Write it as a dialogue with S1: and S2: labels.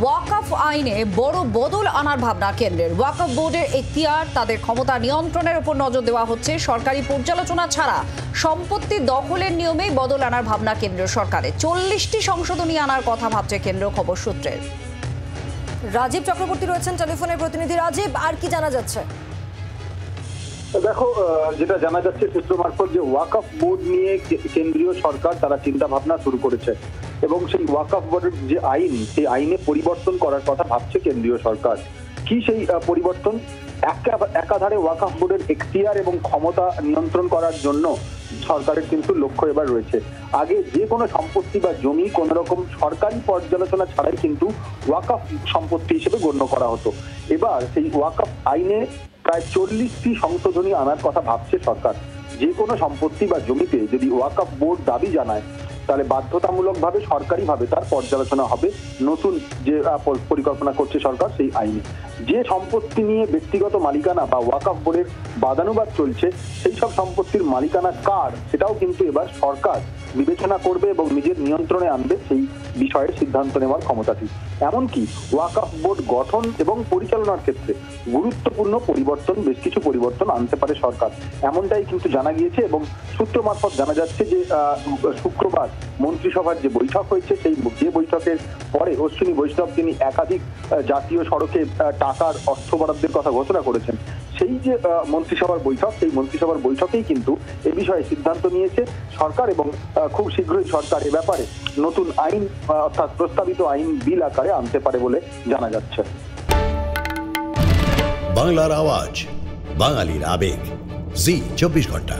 S1: ওয়াকফ আইনে বড় বদল আনার ভাবনা কেন্দ্রের। ওয়াকফ বোর্ডের এখতিয়ার, তাদের ক্ষমতা নিয়ন্ত্রণের উপর নজর দেওয়া হচ্ছে। সরকারি পর্যালোচনা ছাড়া সম্পত্তি দখলের নিয়মেই বদল আনার ভাবনা কেন্দ্রীয় সরকারের। 40টি সংশোধনী আনার কথা ভাবছে কেন্দ্র, খবর সূত্রের।
S2: রাজীব চক্রবর্তী রয়েছেন টেলিফোনের প্রতিনিধি। রাজীব, আর কি জানা যাচ্ছে?
S3: দেখো, যেটা জানা যাচ্ছে সূত্র মারফত যে ওয়াকফ বোর্ড নিয়ে কেন্দ্রীয় সরকার তারা চিন্তা ভাবনা শুরু করেছে এবং সেই ওয়াকফ বোর্ডের যে আইন, সেই আইনে পরিবর্তন করার কথা ভাবছে কেন্দ্রীয় সরকার। কি সেই পরিবর্তন? একাধারে ওয়াকফ বোর্ডের এখতিয়ার এবং ক্ষমতা নিয়ন্ত্রণ করার জন্য সরকারের কিন্তু লক্ষ্য এবার রয়েছে। আগে যে কোনো সম্পত্তি বা জমি কোন রকম সরকারি পর্যালোচনা ছাড়াই কিন্তু ওয়াকফ সম্পত্তি হিসেবে গণ্য করা হতো। এবার সেই ওয়াকফ আইনে প্রায় 40টি সংশোধনী আনার কথা ভাবছে সরকার। যে কোনো সম্পত্তি বা জমিতে যদি ওয়াকফ বোর্ড দাবি জানায়, তাহলে বাধ্যতামূলকভাবে সরকারিভাবে তার পর্যালোচনা হবে নতুন যে পরিকল্পনা করছে সরকার সেই আইনে। যে সম্পত্তি নিয়ে ব্যক্তিগত মালিকানা বা ওয়াকফ বোর্ডের বাদানুবাদ চলছে, সেই সব সম্পত্তির মালিকানা কার সেটাও কিন্তু এবার সরকার বিবেচনা করবে এবং নিজের নিয়ন্ত্রণে আনবে সেই বিষয়ে সিদ্ধান্ত নেওয়ার ক্ষমতাটি। এমনকি ওয়াকফ বোর্ড গঠন এবং পরিচালনার ক্ষেত্রে গুরুত্বপূর্ণ পরিবর্তন, বেশ কিছু পরিবর্তন আনতে পারে সরকার, এমনটাই কিন্তু জানা গিয়েছে। এবং সূত্র মারফত জানা যাচ্ছে যে শুক্রবার মন্ত্রিসভার যে বৈঠক হয়েছে, সেই যে বৈঠকের পরে অশ্বিনী বৈষ্ণব তিনি একাধিক জাতীয় সড়কে টাকার অর্থ বরাদ্দের কথা ঘোষণা করেছেন। সেই যে মন্ত্রিসভার বৈঠক, সেই মন্ত্রিসভার বৈঠকেই কিন্তু এ বিষয়ে সিদ্ধান্ত নিয়েছে সরকার এবং খুব শীঘ্রই সরকার এ ব্যাপারে নতুন আইন অর্থাৎ প্রস্তাবিত আইন বিল আকারে আনতে পারে বলে জানা যাচ্ছে।
S4: বাংলার আওয়াজ, বাঙালির আবেগ, জি 24 ঘন্টা।